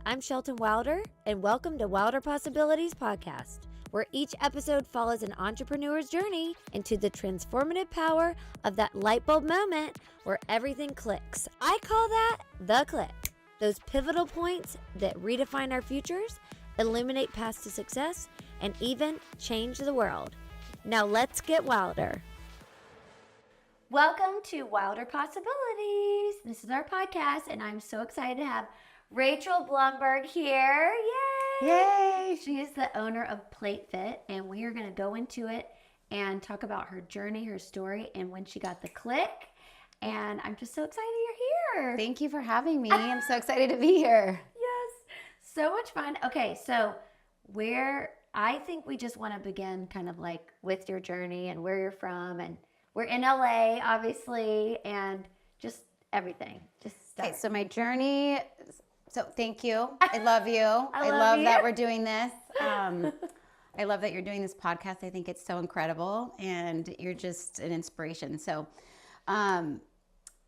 I'm Shelton Wilder, and welcome to Wilder Possibilities Podcast, where each episode follows an entrepreneur's journey into the transformative power of that light bulb moment where everything clicks. I call that the click. Those pivotal points that redefine our futures, illuminate paths to success, and even change the world. Now let's get wilder. Welcome to Wilder Possibilities. This is our podcast, and I'm so excited to have Rachael Blumberg here. Yay! Yay! She is the owner of PLATEFIT, and we are going to go into it and talk about her journey, her story, and when she got the click. And I'm just so excited you're here. Thank you for having me. I'm so excited to be here. Yes, so much fun. Okay, so I think we just want to begin kind of like with your journey and where you're from, and we're in LA, obviously, and just everything. Just start. Okay, so my journey. So thank you. I love you. I love you. that we're doing this. I love that you're doing this podcast. I think it's so incredible, and you're just an inspiration. So,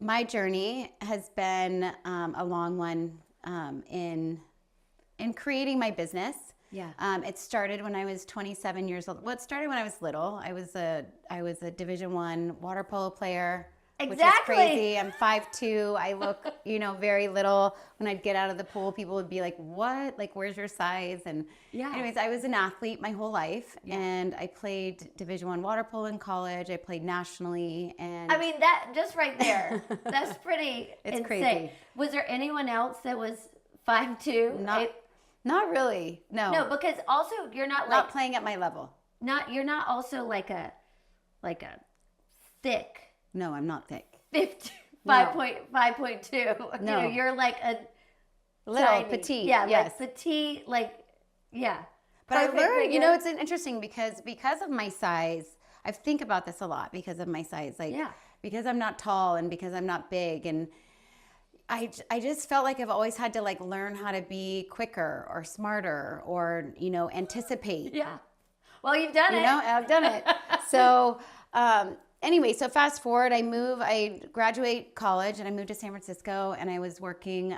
my journey has been a long one in creating my business. Yeah. It started when I was 27 years old. Well, it started when I was little. I was a Division I water polo player. Exactly. Which is crazy. I'm 5'2". I look, very little. When I'd get out of the pool, people would be like, "What? Like, where's your size?" And anyways, I was an athlete my whole life, and I played Division I water polo in college. I played nationally, and I mean that just right there. That's pretty. It's insane. crazy. Was there anyone else that was 5'2"? Not really. No. No, because also you're not not playing at my level. You're not also like a thick. No, I'm not thick. 5.2. No. You're like a little tiny, petite. Yeah, yes. like petite, yeah. But I learned, figure. it's interesting because of my size, I think about this a lot because of my size. Because I'm not tall and because I'm not big, and I just felt like I've always had to learn how to be quicker or smarter or, anticipate. Yeah. Well, you've done it. I've done it. So, anyway, so fast forward, I graduate college and I moved to San Francisco, and I was working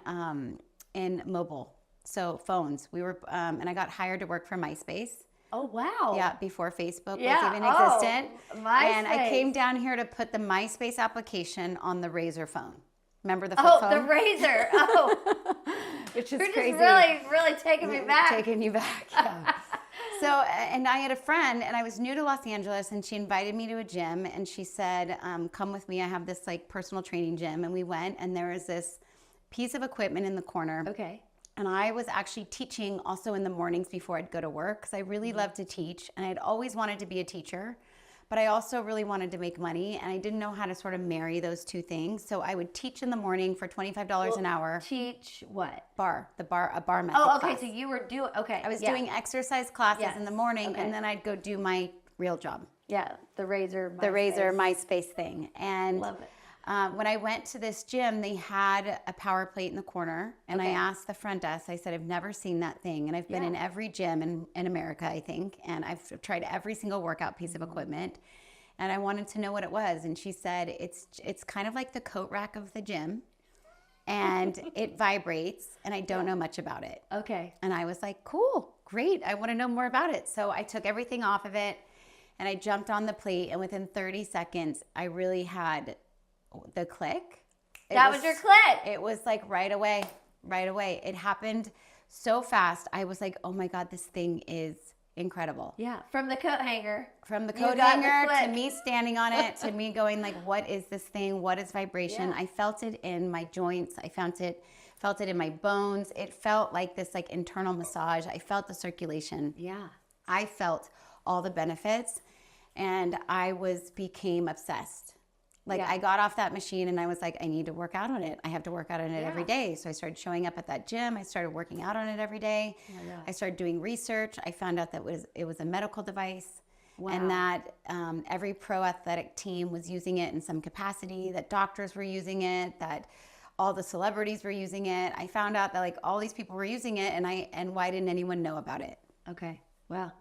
in mobile. So phones, and I got hired to work for Myspace. Oh, wow. Yeah, before Facebook was even existent. MySpace. And I came down here to put the Myspace application on the Razor phone. Remember the flip phone? Oh, the Razor. Oh. Which is You're crazy. Just really taking me back. Taking you back, yeah. So, and I had a friend, and I was new to Los Angeles, and she invited me to a gym, and she said, come with me. I have this personal training gym. And we went, and there was this piece of equipment in the corner. Okay. And I was actually teaching also in the mornings before I'd go to work, because I really love to teach, and I'd always wanted to be a teacher, but I also really wanted to make money, and I didn't know how to sort of marry those two things. So I would teach in the morning for $25 an hour. Teach what? A bar method Oh, okay. class. So you were I was doing exercise classes in the morning, Okay. and then I'd go do my real job. Yeah, the Razor. The Razor MySpace thing. And love it. when I went to this gym, they had a power plate in the corner, and I asked the front desk, I said, I've never seen that thing, and I've been in every gym in America, I think, and I've tried every single workout piece of equipment, and I wanted to know what it was. And she said, it's kind of like the coat rack of the gym, and it vibrates, and I don't know much about it. Okay. And I was like, cool, great, I want to know more about it. So I took everything off of it, and I jumped on the plate, and within 30 seconds, I really had the click. That was your click. It was right away. It happened so fast. I was like, oh my God, this thing is incredible. Yeah, from the coat hanger. From the coat hanger to me standing on it to me going what is this thing? What is vibration? Yeah. I felt it in my joints. I felt it in my bones. It felt like this internal massage. I felt the circulation. Yeah. I felt all the benefits, and I became obsessed. I got off that machine, and I was like, I need to work out on it. I have to work out on it every day. So I started showing up at that gym. I started working out on it every day. Oh my God. I started doing research. I found out that it was a medical device. Wow. And that every pro athletic team was using it in some capacity, that doctors were using it, that all the celebrities were using it. I found out that all these people were using it, and why didn't anyone know about it? Okay. Wow.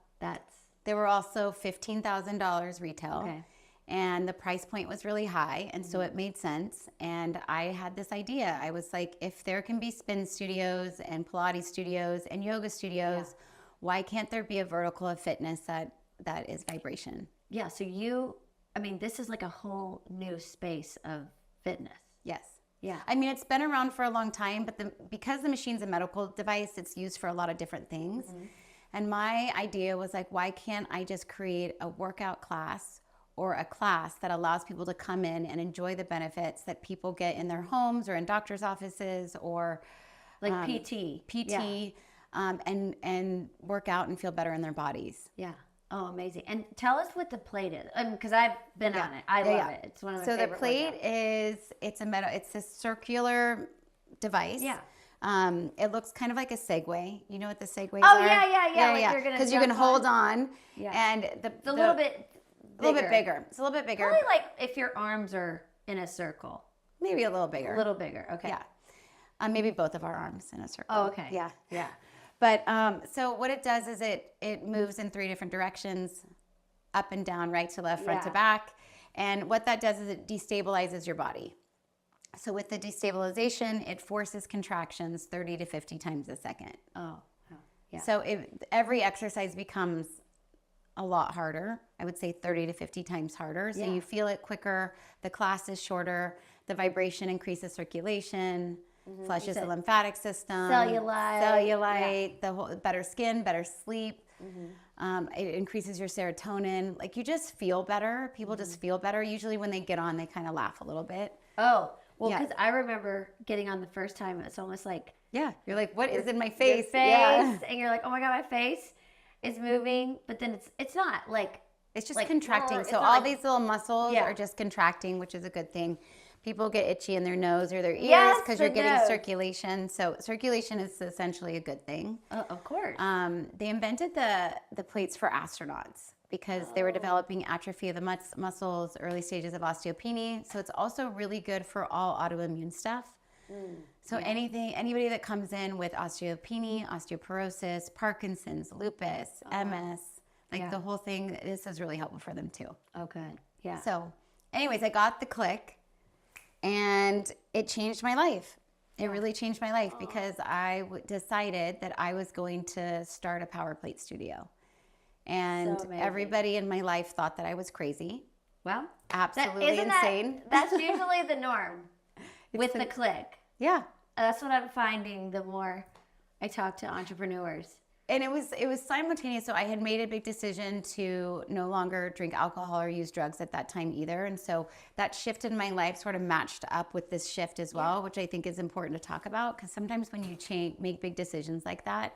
They were also $15,000 retail. Okay. and the price point was really high. And so it made sense. And I had this idea. I was like, if there can be spin studios and Pilates studios and yoga studios, why can't there be a vertical of fitness that is vibration? Yeah. So this is like a whole new space of fitness. Yes. Yeah. I mean, it's been around for a long time, but because the machine's a medical device, it's used for a lot of different things. And my idea was like, why can't I just create a workout class or a class that allows people to come in and enjoy the benefits that people get in their homes or in doctor's offices or like PT, and work out and feel better in their bodies. Yeah. Oh, amazing. And tell us what the plate is, because I've been on it. I love it. It's one of my favorite. So the plate it's a circular device. Yeah. It looks kind of like a Segway. You know what the Segways are? Oh, yeah. Because you can hold on. Yeah. And it's a little bit bigger. It's a little bit bigger. Probably like if your arms are in a circle. Maybe a little bigger. A little bigger. Okay. Yeah. Maybe both of our arms in a circle. Oh, okay. Yeah. Yeah. But so what it does is it moves in 3 different directions, up and down, right to left, front to back. And what that does is it destabilizes your body. So with the destabilization, it forces contractions 30 to 50 times a second. Oh, yeah. So every exercise becomes a lot harder. I would say 30 to 50 times harder. So you feel it quicker. The class is shorter. The vibration increases circulation, flushes the lymphatic system. Cellulite. The whole, better skin, better sleep. It increases your serotonin. Like you just feel better. People just feel better. Usually when they get on, they kind of laugh a little bit. Oh, well, because I remember getting on the first time. It's almost like you're like, what is in my face? And you're like, oh my god, my face is moving, but then it's not like it's just like contracting. So all these little muscles are just contracting, which is a good thing. People get itchy in their nose or their ears because you're getting circulation. So circulation is essentially a good thing. Of course. They invented the plates for astronauts because they were developing atrophy of the muscles, early stages of osteopenia. So it's also really good for all autoimmune stuff. So anybody that comes in with osteopenia, osteoporosis, Parkinson's, lupus, MS, the whole thing, this is really helpful for them too. Oh, good. Yeah. So anyways, I got the click and it changed my life. It really changed my life because I decided that I was going to start a power plate studio. And everybody in my life thought that I was crazy. Well, absolutely insane. That's usually the norm with the click. Yeah. That's what I'm finding the more I talk to entrepreneurs. And it was simultaneous. So I had made a big decision to no longer drink alcohol or use drugs at that time either. And so that shift in my life sort of matched up with this shift as well, which I think is important to talk about. Because sometimes when you make big decisions like that,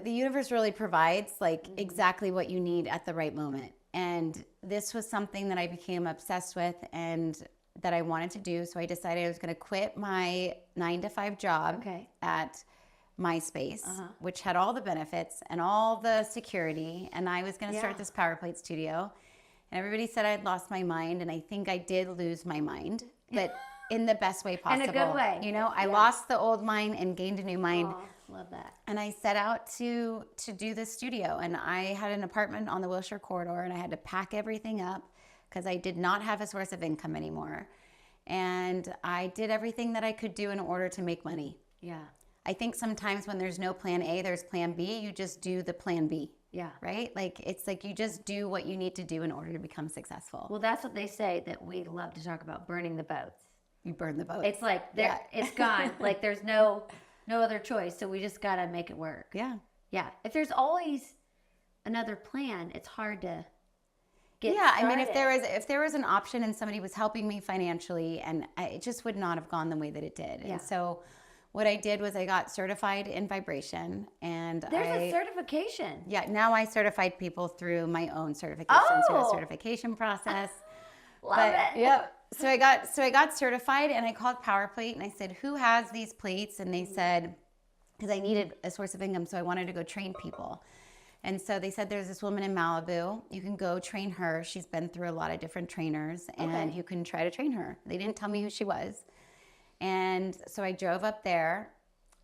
the universe really provides exactly what you need at the right moment. And this was something that I became obsessed with and that I wanted to do. So I decided I was going to quit my 9-to-5 job at Myspace, which had all the benefits and all the security. And I was going to start this power plate studio. And everybody said I'd lost my mind. And I think I did lose my mind, but in the best way possible. In a good way. You know, I lost the old mind and gained a new mind. Oh, love that. And I set out to do this studio. And I had an apartment on the Wilshire corridor and I had to pack everything up because I did not have a source of income anymore. And I did everything that I could do in order to make money. Yeah. I think sometimes when there's no plan A, there's plan B. You just do the plan B. Yeah. Right? Like, it's like you just do what you need to do in order to become successful. Well, that's what they say that we love to talk about, burning the boats. You burn the boats. It's like, it's gone. Like, there's no other choice. So we just got to make it work. Yeah. Yeah. If there's always another plan, it's hard to get started. I mean, if there was an option and somebody was helping me financially, and it just would not have gone the way that it did. Yeah. And so what I did was I got certified in vibration, and there's a certification. Yeah, now I certified people through my own certification, through a certification process. Love it. Yep. So I got certified, and I called Power Plate, and I said, "Who has these plates?" And they said, because I needed a source of income, so I wanted to go train people. And so they said, there's this woman in Malibu. You can go train her. She's been through a lot of different trainers, and you can try to train her. They didn't tell me who she was. And so I drove up there,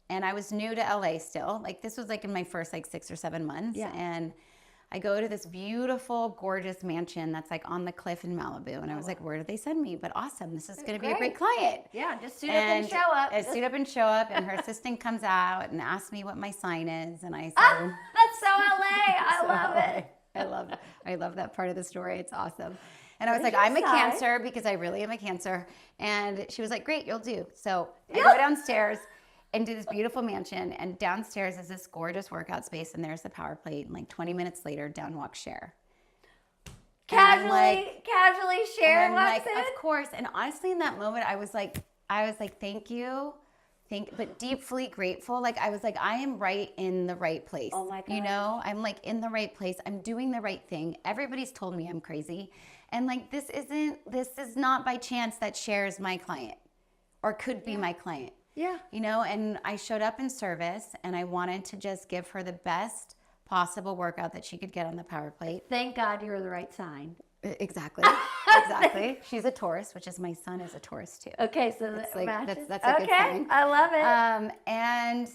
and I was new to LA still. Like, this was like in my first 6 or 7 months. Yeah. And I go to this beautiful, gorgeous mansion that's like on the cliff in Malibu. And I was like, where did they send me? But awesome. This is going to be a great client. Yeah, just suit up and show up. Suit up and show up. And her assistant comes out and asks me what my sign is. And I said, that's so LA. I love it. I love it. I love that part of the story. It's awesome. And I was like, I'm a Cancer, because I really am a Cancer. And she was like, great, you'll do. So I go downstairs and do this beautiful mansion. And downstairs is this gorgeous workout space. And there's the power plate. And like 20 minutes later, down walks Cher. Casually Cher walks in? Of course. And honestly, in that moment, I was like, thank you. But deeply grateful. Like, I was like, I am right in the right place. Oh my God. You know, I'm like in the right place. I'm doing the right thing. Everybody's told me I'm crazy. And like, this is not by chance that Cher is my client or could be my client. Yeah. You know, and I showed up in service and I wanted to just give her the best possible workout that she could get on the power plate. Thank God you were the right sign. Exactly. Exactly. She's a Taurus, which is my son is a Taurus too. Okay, so that's a good sign. I love it. And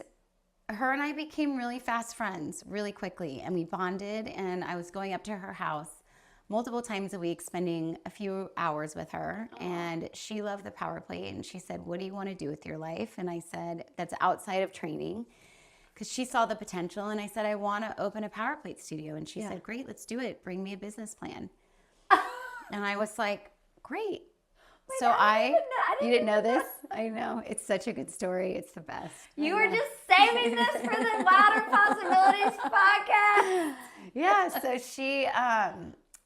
her and I became really fast friends really quickly, and we bonded. And I was going up to her house multiple times a week, spending a few hours with her. And she loved the power plate, and she said, "What do you want to do with your life?" And I said, "That's outside of training." Because she saw the potential, and I said, "I want to open a power plate studio." And she said, "Great, let's do it. Bring me a business plan." And I was like, great. Wait, so you didn't know this? I know. It's such a good story. It's the best. You were just saving this for the Wilder Possibilities podcast. Yeah.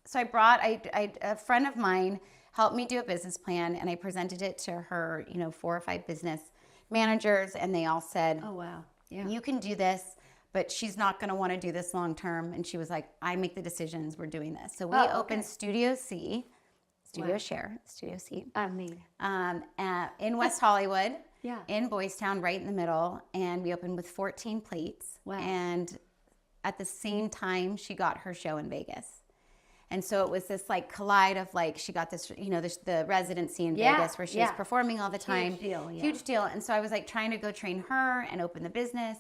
So a friend of mine helped me do a business plan, and I presented it to her, 4 or 5 business managers, and they all said, "Oh, wow. Yeah. You can do this." But she's not going to want to do this long term. And she was like, I make the decisions. We're doing this. So we opened Studio C, Cher, Studio C. In West Hollywood, in Boys Town, right in the middle. And we opened with 14 plates. Wow. And at the same time, she got her show in Vegas. And so it was this like collide of like, she got this, the residency in Vegas where she was performing all the time. Huge deal. Yeah. Huge deal. And so I was like trying to go train her and open the business.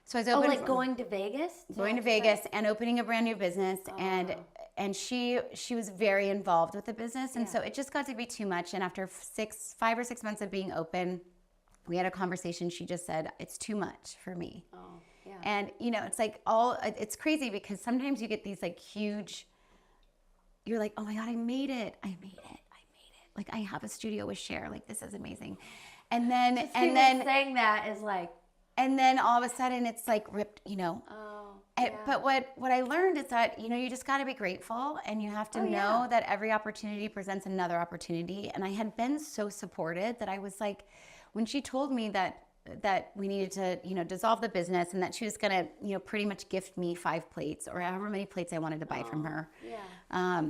So I was going to Vegas? Going to Vegas and opening a brand new business. And she was very involved with the business. And so it just got to be too much. And after 5 or 6 months of being open, we had a conversation. She just said, it's too much for me. Oh, yeah. And, it's like it's crazy because sometimes you get these like huge, you're like, oh my God, I made it. Like I have a studio with Cher. Like this is amazing. And then saying that is like, and then all of a sudden it's like ripped, Oh, But what I learned is that, you just got to be grateful, and you have to know that every opportunity presents another opportunity. And I had been so supported that I was like, when she told me that we needed to, dissolve the business and that she was going to, pretty much gift me 5 plates or however many plates I wanted to buy from her. Yeah.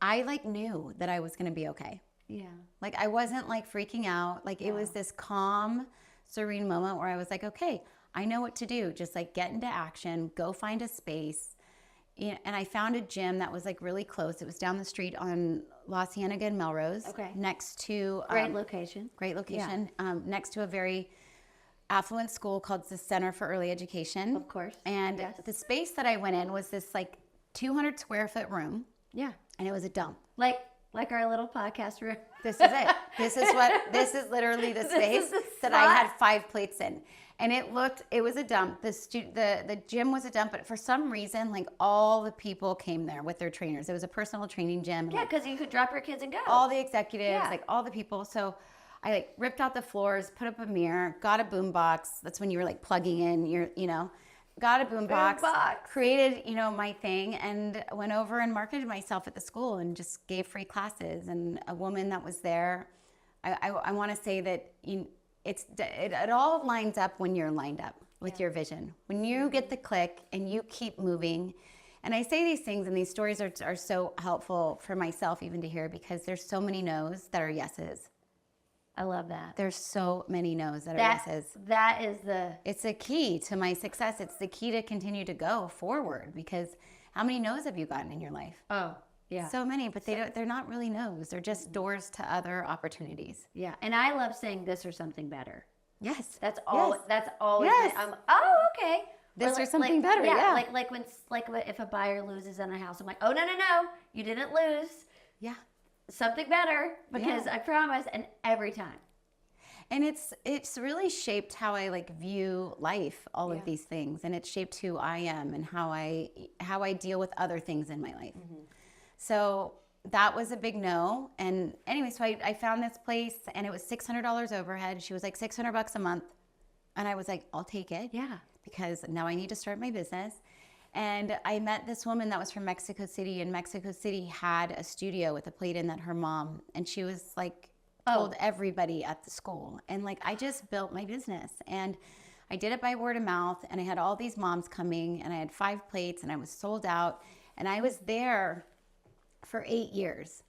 I like knew that I was going to be okay. Yeah. Like I wasn't like freaking out. Like it was this calm, serene moment where I was like, okay, I know what to do. Just like get into action, go find a space. And I found a gym that was like really close. It was down the street on La Cienega and Melrose. Okay. Next to Great location. Yeah. Next to a very affluent school called the Center for Early Education. Of course. And the space that I went in was this like 200 square foot room. Yeah. And it was a dump. Like our little podcast room. This is it. This is literally the space that I had 5 plates in. And it was a dump. The gym was a dump, but for some reason, like all the people came there with their trainers. It was a personal training gym. Yeah, because you could drop your kids and go. All the executives, like all the people. So I like ripped out the floors, put up a mirror, got a boom box. That's when you were like plugging in got a boom box, created, my thing, and went over and marketed myself at the school and just gave free classes. And a woman that was there, I want to say that it all lines up when you're lined up with your vision. When you get the click and you keep moving. And I say these things and these stories are so helpful for myself even to hear, because there's so many no's that are yeses. I love that. There's so many no's that are yeses. It's the key to my success. It's the key to continue to go forward, because how many no's have you gotten in your life? Oh, yeah. So many, but they're not really no's. They're just doors to other opportunities. Yeah. And I love saying this or something better. Yes. That's always Yes. okay. this or something better. Yeah. Like if a buyer loses on a house, I'm like, oh, no, you didn't lose. Yeah. Something better, because I promise. And every time. And it's really shaped how I like view life, all of these things. And it's shaped who I am and how I deal with other things in my life. Mm-hmm. So that was a big no. And anyway, so I found this place and it was $600 overhead. She was like $600 a month. And I was like, I'll take it. Yeah. Because now I need to start my business. And I met this woman that was from Mexico City, and Mexico City had a studio with a plate-in that her mom, and she was like, told everybody at the school. And like, I just built my business, and I did it by word of mouth, and I had all these moms coming, and I had 5 plates, and I was sold out, and I was there for 8 years.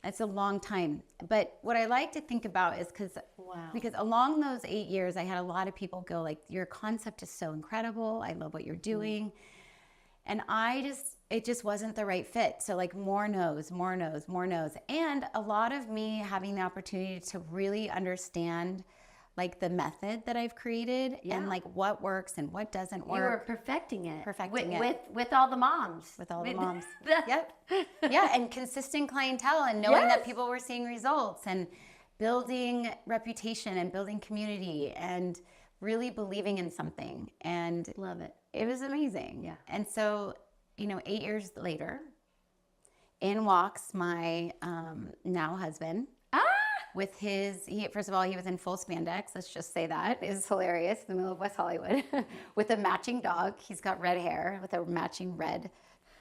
That's a long time. But what I like to think about is because along those 8 years, I had a lot of people go like, your concept is so incredible. I love what you're doing. And it just wasn't the right fit. So like more no's. And a lot of me having the opportunity to really understand like the method that I've created and like what works and what doesn't work. You were perfecting it. With all the moms. With all the moms. Yep. Yeah, and consistent clientele and knowing that people were seeing results and building reputation and building community and really believing in something. And love it. It was amazing. Yeah. And so, 8 years later, in walks my now husband. With first of all, he was in full spandex. Let's just say that. It was hilarious in the middle of West Hollywood with a matching dog. He's got red hair with a matching red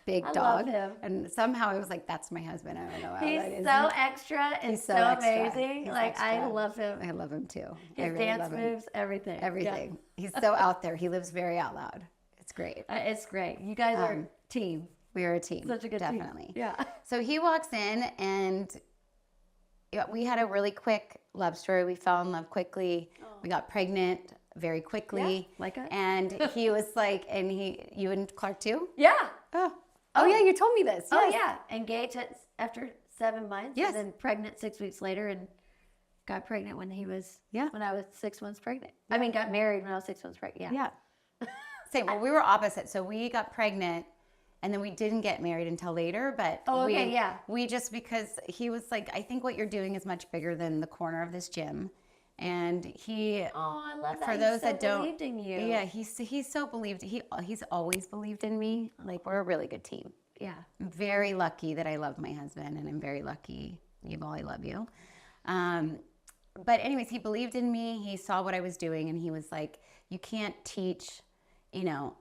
big dog. I love him. And somehow I was like, that's my husband. I don't know how that is. He's so extra and so amazing. I love him. I love him too. His dance moves, everything. Everything. Yeah. He's so out there. He lives very out loud. It's great. It's great. You guys are a team. We are a team. Such a good team. Definitely. Yeah. So he walks in and we had a really quick love story. We fell in love quickly. Oh. We got pregnant very quickly. Yeah, like us. And he was like, you and Clark too? Yeah. Oh yeah, you told me this. Yes. Oh yeah. Engaged after 7 months. Yes. And then pregnant 6 weeks later and got pregnant when I was 6 months pregnant. Yeah. I mean, got married when I was 6 months pregnant. Yeah. Same. Well, we were opposite. So we got pregnant and then we didn't get married until later, but we just, because he was like, I think what you're doing is much bigger than the corner of this gym. And I love that. For those that don't, believed in you. Yeah, he's so believed. He's always believed in me. Like, we're a really good team. Yeah. I'm very lucky that I love my husband, and I'm very lucky, I love you. But anyways, he believed in me. He saw what I was doing, and he was like, you can't teach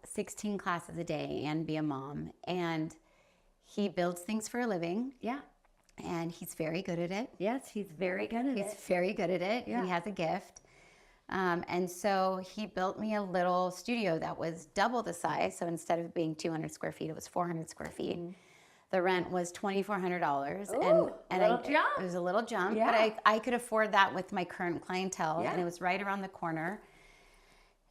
16 classes a day and be a mom. And he builds things for a living. Yeah. And he's very good at it. Yes, he's very good at it. He's very good at it. Yeah. He has a gift. And so he built me a little studio that was double the size. So instead of being 200 square feet, it was 400 square feet. Mm-hmm. The rent was $2,400. It was a little jump, but I could afford that with my current clientele, and it was right around the corner.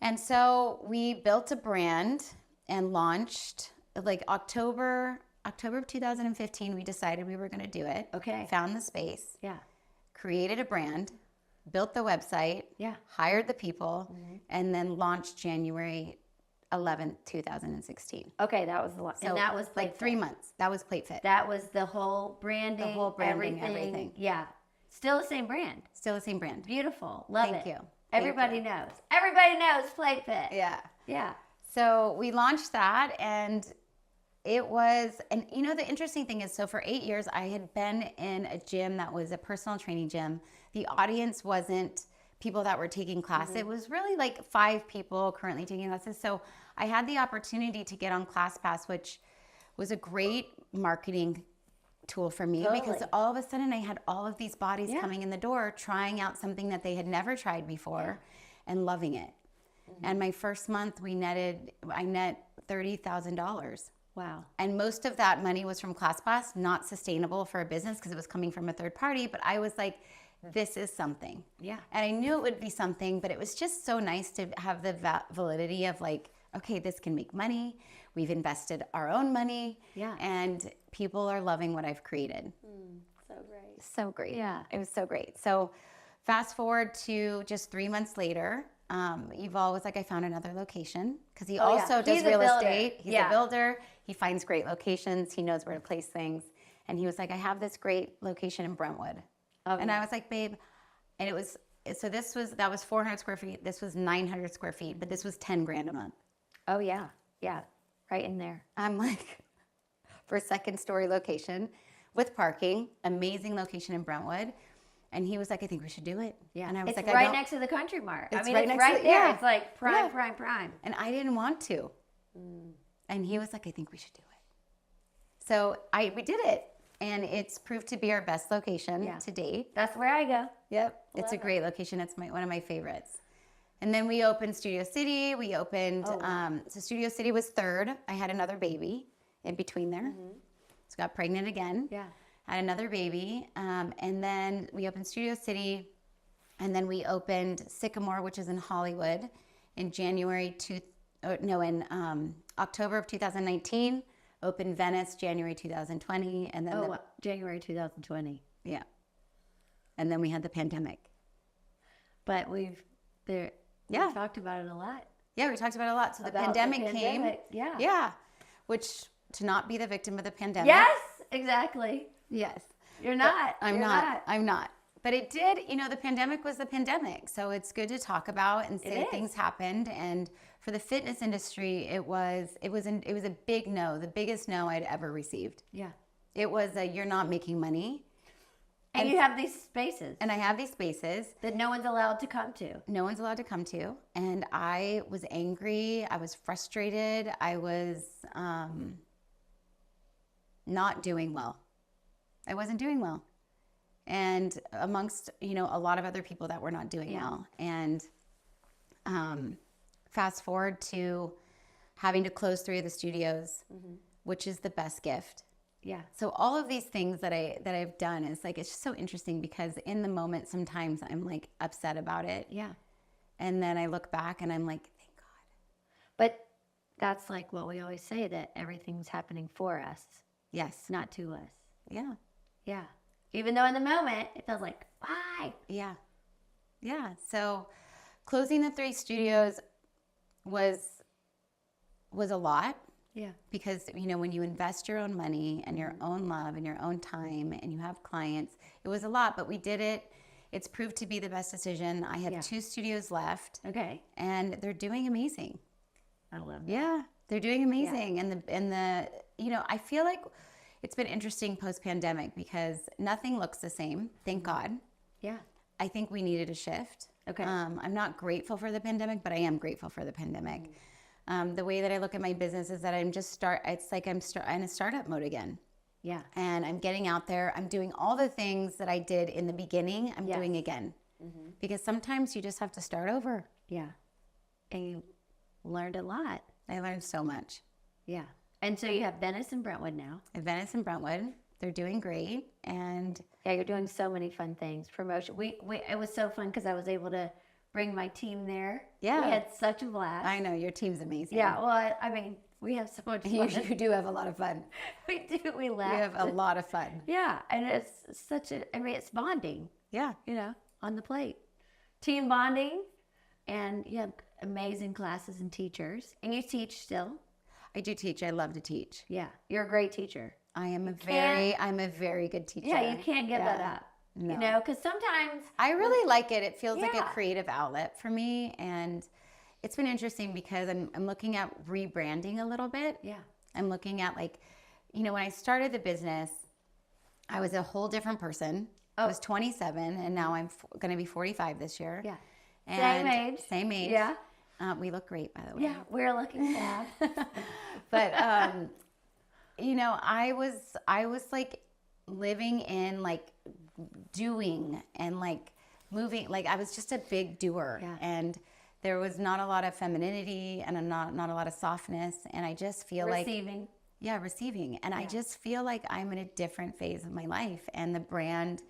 And so we built a brand and launched like October of 2015. We decided we were going to do it. Okay. Found the space. Yeah. Created a brand, built the website. Yeah. Hired the people, and then launched January 11th, 2016. Okay, that was the one. So and that was like 3 months. That was PLATEFIT. That was the whole branding. Everything. Yeah. Still the same brand. Still the same brand. Beautiful. Love it. Thank you. Everybody knows. Everybody knows PLATEFIT. Yeah. Yeah. So we launched that, and it was, and the interesting thing is, so for 8 years, I had been in a gym that was a personal training gym. The audience wasn't people that were taking classes. It was really like 5 people currently taking classes. So I had the opportunity to get on ClassPass, which was a great marketing tool for me, because all of a sudden I had all of these bodies coming in the door, trying out something that they had never tried before and loving it. Mm-hmm. And my first month I net $30,000. Wow. And most of that money was from ClassPass, not sustainable for a business because it was coming from a third party, but I was like, this is something. Yeah. And I knew it would be something, but it was just so nice to have the validity of like, okay, this can make money. We've invested our own money. Yeah. And people are loving what I've created. So great. So great. Yeah. It was so great. So fast forward to just 3 months later, Yuval was like, I found another location, because he also does He's a real builder. estate. He's a builder. He finds great locations. He knows where to place things. And he was like, I have this great location in Brentwood. And I was like, babe, and it was, so that was 400 square feet. This was 900 square feet, but this was 10 grand a month. Oh yeah. Yeah. Right in there. I'm like, for a second story location with parking, amazing location in Brentwood. And he was like, I think we should do it. Yeah. And I was it's like, right next to the Country Mart. It's I mean, right it's next right to there. yeah. It's like prime. And I didn't want to. And he was like, I think we should do it. So we did it. And it's proved to be our best location to date. That's where I go. Yep. It's a great location. It's one of my favorites. And then we opened Studio City. We opened, so Studio City was third. I had another baby in between there. So got pregnant again. Yeah. Had another baby. And then we opened Studio City. And then we opened Sycamore, which is in Hollywood, in October of 2019. Opened Venice, January 2020. And then January 2020. Yeah. And then we had the pandemic. But we talked about it a lot. Yeah, we talked about it a lot. So the pandemic came. Yeah. Yeah. Which, to not be the victim of the pandemic. Yes, exactly. Yes. You're not. I'm not. But it did, the pandemic was the pandemic. So it's good to talk about and say things happened. And for the fitness industry, it was a big no, the biggest no I'd ever received. Yeah. It was you're not making money. And you have these spaces. And I have these spaces. That no one's allowed to come to. No one's allowed to come to. And I was angry. I was frustrated. I was not doing well. I wasn't doing well. And amongst, a lot of other people that were not doing well. And fast forward to having to close 3 of the studios, which is the best gift. Yeah. So all of these things that I've done is like, it's just so interesting, because in the moment, sometimes I'm like upset about it. Yeah. And then I look back and I'm like, thank God. But that's like what we always say, that everything's happening for us. Yes. Not to us. Yeah. Yeah. Even though in the moment it feels like, why? Yeah. Yeah. So closing the 3 studios was a lot. Yeah. Because, when you invest your own money and your own love and your own time and you have clients, it was a lot, but we did it. It's proved to be the best decision. I have 2 studios left. Okay. And they're doing amazing. I love that. Yeah. They're doing amazing. Yeah. And I feel like it's been interesting post-pandemic, because nothing looks the same. Thank God. Yeah. I think we needed a shift. Okay. I'm not grateful for the pandemic, but I am grateful for the pandemic. The way that I look at my business is that it's like I'm in a startup mode again. Yeah. And I'm getting out there. I'm doing all the things that I did in the beginning, I'm doing again. Because sometimes you just have to start over. Yeah. And you learned a lot. I learned so much. Yeah. And so you have Venice and Brentwood now. Venice and Brentwood. They're doing great. And yeah, you're doing so many fun things. Promotion. It was so fun because I was able to bring my team there. Yeah. We had such a blast. I know. Your team's amazing. Yeah. Well, we have so much fun. You do have a lot of fun. We do. We laugh. You have a lot of fun. Yeah. And it's it's bonding. Yeah. On the plate. Team bonding. And you have amazing classes and teachers. And you teach still. I do teach. I love to teach. Yeah. You're a great teacher. I'm a very good teacher. Yeah, you can't give that up. No. Because sometimes I really like it. It feels like a creative outlet for me, and it's been interesting because I'm looking at rebranding a little bit. Yeah. I'm looking at when I started the business, I was a whole different person. I was 27, and now I'm going to be 45 this year. Yeah. And Same age. Yeah. We look great, by the way. Yeah, we're looking sad. But I was living in doing and moving. I was just a big doer, and there was not a lot of femininity and not a lot of softness. And I just feel receiving. And I just feel like I'm in a different phase of my life, and the brand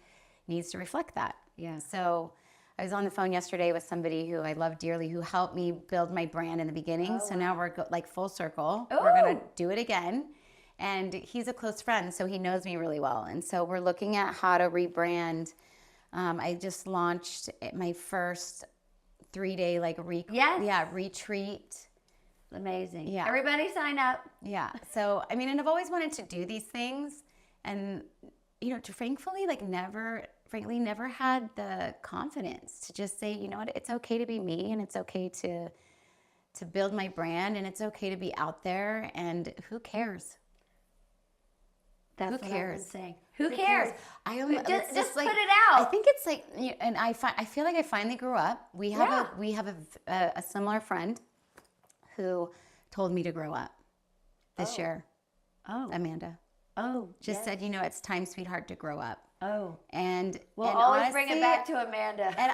needs to reflect that. Yeah. So I was on the phone yesterday with somebody who I love dearly, who helped me build my brand in the beginning. So now we're full circle. Ooh. We're going to do it again. And he's a close friend, so he knows me really well. And so we're looking at how to rebrand. I just launched my first 3-day like retreat. Amazing. Yeah. Everybody sign up. Yeah. So, I mean, and I've always wanted to do these things, and, you know, to frankly never had the confidence to just say, you know what, it's okay to be me, and it's okay to build my brand, and it's okay to be out there, and who cares? That's who cares? What I've been saying. Who cares? I am just like, put it out. I think it's like, and I feel like I finally grew up. We have a similar friend who told me to grow up this year. Oh, Amanda. Oh, just said, you know, it's time, sweetheart, to grow up. Oh, and we'll and always honestly, bring it back to Amanda. And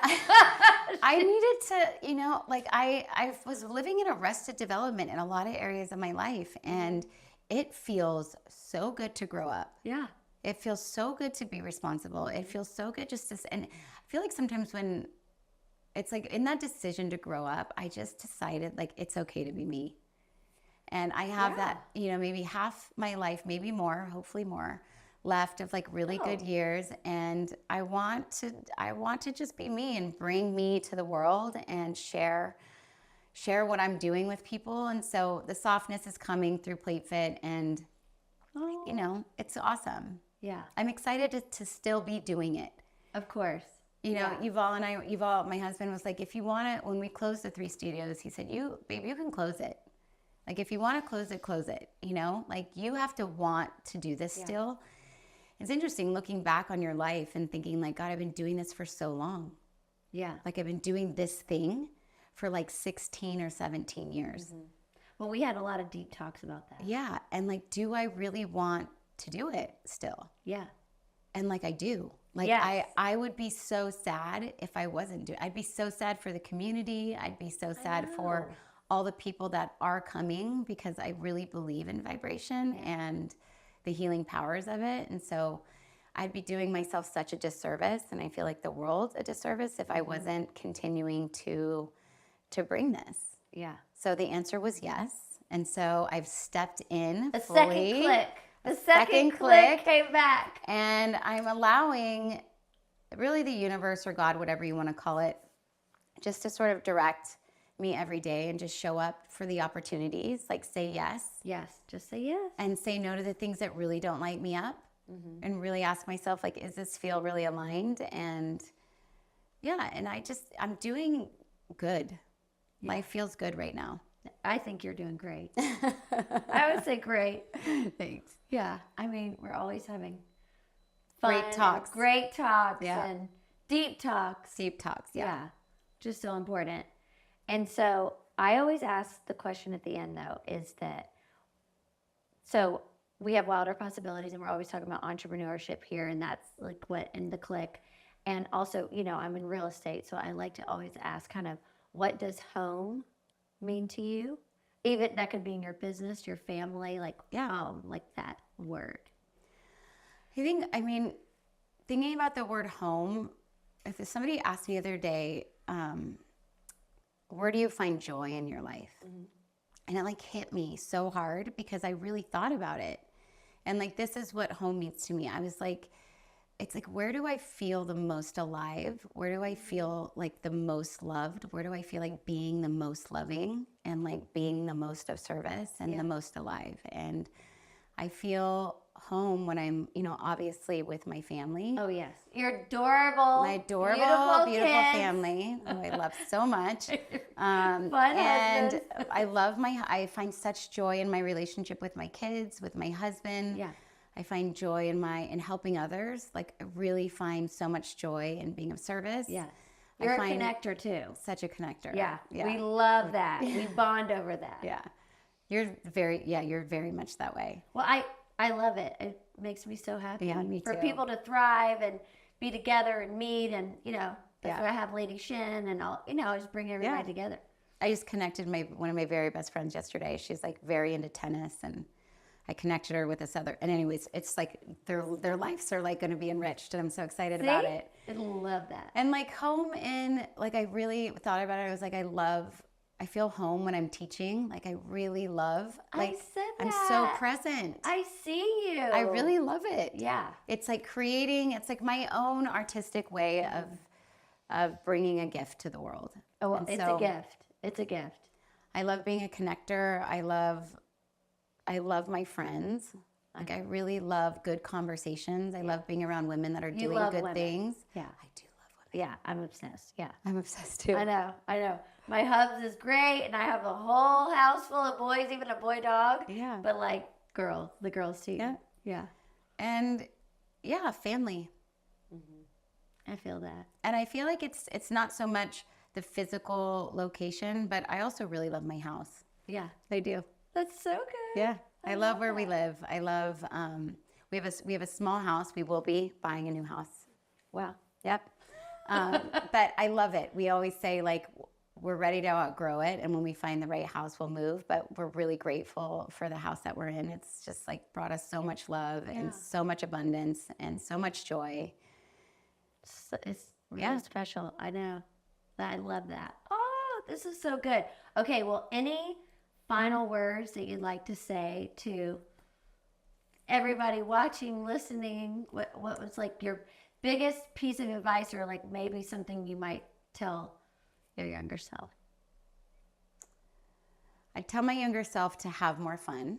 I needed to, you know, like I was living in arrested development in a lot of areas of my life, and it feels so good to grow up. Yeah. It feels so good to be responsible. It feels so good just to, and I feel like sometimes when it's like in that decision to grow up, I just decided like it's okay to be me. And I have that, you know, maybe half my life, maybe more, hopefully more, left of like really good years. And I want to just be me and bring me to the world and share what I'm doing with people. And so the softness is coming through PLATEFIT, and you know, it's awesome. Yeah. I'm excited to still be doing it. Of course. You know, Yuval, my husband was like, if you want it, when we closed the 3 studios, he said, baby, you can close it. Like, if you want to close it, you know, like you have to want to do this still. It's interesting looking back on your life and thinking like, God, I've been doing this for so long. Yeah. Like I've been doing this thing for like 16 or 17 years. Mm-hmm. Well, we had a lot of deep talks about that. Yeah. And like, do I really want to do it still? Yeah. And like, I do. Like, I would be so sad if I wasn't doing it. I'd be so sad for the community. I'd be so sad for all the people that are coming, because I really believe in vibration and the healing powers of it. And so I'd be doing myself such a disservice, and I feel like the world a disservice if I wasn't continuing to bring this. Yeah. So the answer was yes. And so I've stepped in The fully. second click. The second click came back. And I'm allowing really the universe or God, whatever you want to call it, just to sort of direct me every day and just show up for the opportunities, like say yes. Yes, just say yes. And say no to the things that really don't light me up, and really ask myself, like, is this feel really aligned? And and I'm doing good. Yeah. Life feels good right now. I think you're doing great. I would say great. Thanks. Yeah. I mean, we're always having fun, great talks, and deep talks. Deep talks, Yeah. Just so important. And so I always ask the question at the end, though, is that, so we have Wilder Possibilities, and we're always talking about entrepreneurship here, and that's like what in the click. And also, you know, I'm in real estate, so I like to always ask kind of, what does home mean to you? Even that could be in your business, your family, like home, like that word. I mean, thinking about the word home, if somebody asked me the other day, where do you find joy in your life? And it like hit me so hard, because I really thought about it. And like, this is what home means to me. I was like, it's like, where do I feel the most alive? Where do I feel like the most loved? Where do I feel like being the most loving and like being the most of service and the most alive? And I feel home when I'm, you know, obviously with my family. Oh, yes. Your adorable, my adorable, beautiful kids. Family, who I love so much. Fun and husbands. I find such joy in my relationship with my kids, with my husband. Yeah. I find joy in helping others. Like, I really find so much joy in being of service. Yeah. You're a connector too. Such a connector. Yeah. We love that. We bond over that. Yeah. You're very much that way. Well, I love it. It makes me so happy. Yeah, me For too. people to thrive and be together and meet, and, you know, that's why I have Lady Shin and all, you know, I just bring everybody together. I just connected one of my very best friends yesterday. She's like very into tennis, and I connected her with this other. And anyways, it's like their lives are like going to be enriched, and I'm so excited about it. I love that. And like home in, like, I really thought about it. I was like, I feel home when I'm teaching. Like, I really love, like, I said that. I'm so present. I see you. I really love it. Yeah. It's like creating, it's like my own artistic way of bringing a gift to the world. Oh, well, it's a gift. It's a gift. I love being a connector. I love my friends. Like, I really love good conversations. I love being around women that are doing good things. Yeah. I do love women. Yeah, I'm obsessed. Yeah. I'm obsessed too. I know. My hubs is great, and I have a whole house full of boys, even a boy dog. Yeah. But like the girls too. Yeah. Yeah. And yeah, family. I feel that. And I feel like it's not so much the physical location, but I also really love my house. Yeah. I do. That's so good. Yeah. I love where we live. I love we have a small house. We will be buying a new house. Wow. Yep. But I love it. We always say, like, we're ready to outgrow it, and when we find the right house, we'll move. But we're really grateful for the house that we're in. It's just like brought us so much love and so much abundance and so much joy. It's really special. I know. I love that. Oh, this is so good. Okay, well, any final words that you'd like to say to everybody watching, listening? What was like your biggest piece of advice, or like maybe something you might tell your younger self? I tell my younger self to have more fun.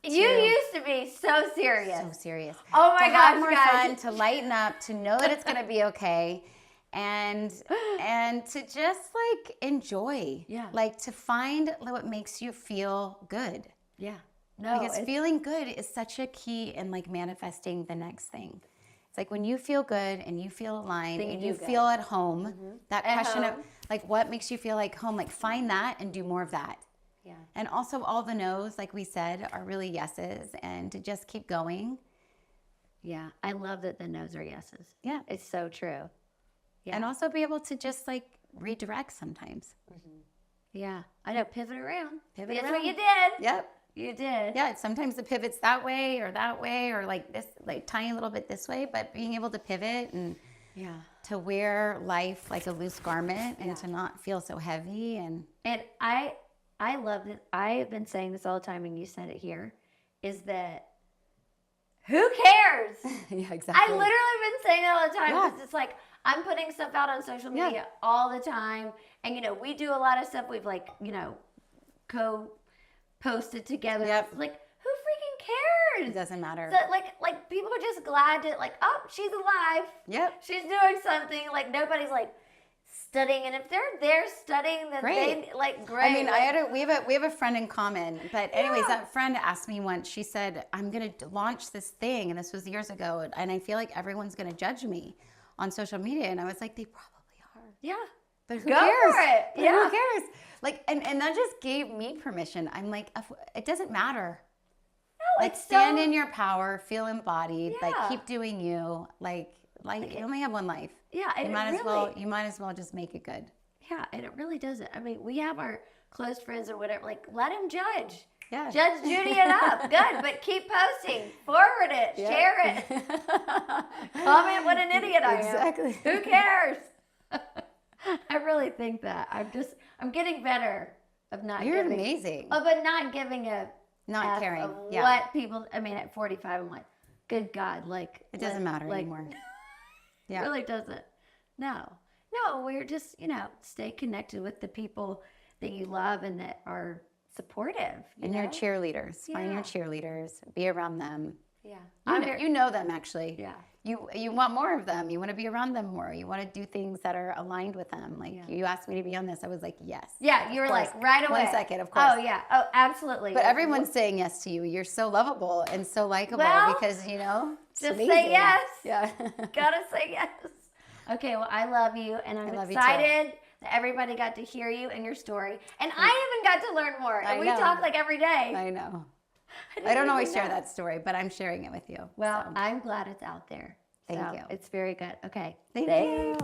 You used to be so serious. So serious. Oh my gosh, to have more guys. fun, to lighten up, to know that it's going to be okay, and to just like enjoy. Yeah. Like, to find what makes you feel good. Yeah. No, because feeling good is such a key in like manifesting the next thing. It's like when you feel good and you feel aligned and you feel at home, that question of like, what makes you feel like home? Like, find that and do more of that. Yeah. And also all the no's, like we said, are really yeses, and to just keep going. Yeah. I love that the no's are yeses. Yeah. It's so true. Yeah. And also be able to just like redirect sometimes. Yeah. I know. Pivot around. That's what you did. Yep. You did. Yeah. Sometimes the pivot's that way or like this, like tiny little bit this way, but being able to pivot and to wear life like a loose garment and to not feel so heavy. And I love it. I have been saying this all the time, and you said it here, is that who cares? Yeah, exactly. I literally been saying it all the time because it's like I'm putting stuff out on social media all the time. And, you know, we do a lot of stuff. We've like, you know, co-posted together. Yep. Like, who freaking cares? It doesn't matter. So, like people are just glad to like, oh, she's alive. Yep. She's doing something. Like, nobody's like studying, and if they're there studying, then they like great. I mean, we have a friend in common, but anyways, that friend asked me once. She said, "I'm going to launch this thing," and this was years ago, and I feel like everyone's going to judge me on social media, and I was like, they probably are. Yeah, but who Go cares? for it. But Yeah, who cares? Like, and that just gave me permission. I'm like, it doesn't matter. No, like, stand in your power, feel embodied, like keep doing you, like you only have one life. Yeah, and you might as well just make it good. Yeah, and it really doesn't. I mean, we have our close friends or whatever. Like, let him judge. Yeah. Judge Judy it up. Good, but keep posting. Forward it. Share it. Comment what an idiot I am. Exactly. Who cares? I really think that. I'm getting better of not You're giving. amazing. Oh, but not giving a not F caring. of what people, I mean, at 45, I'm like, good God, like. It doesn't matter anymore. It really doesn't. No, we're just, you know, stay connected with the people that you love and that are supportive. And your cheerleaders. Find your cheerleaders. Be around them. Yeah. You know them, actually. Yeah. You want more of them. You want to be around them more. You want to do things that are aligned with them. Like, you asked me to be on this. I was like, yes. Yeah, you were like, right away. 1 second, of course. Oh, yeah. Oh, absolutely. But everyone's saying yes to you. You're so lovable and so likable because, you know, it's just amazing. say yes. Yeah. Gotta say yes. Okay, well, I love you, and I'm excited that everybody got to hear you and your story. And I even got to learn more. And we talk like every day. I know. I don't always share that story, but I'm sharing it with you. Well, I'm glad it's out there. Thank you. It's very good. Okay. Thank you.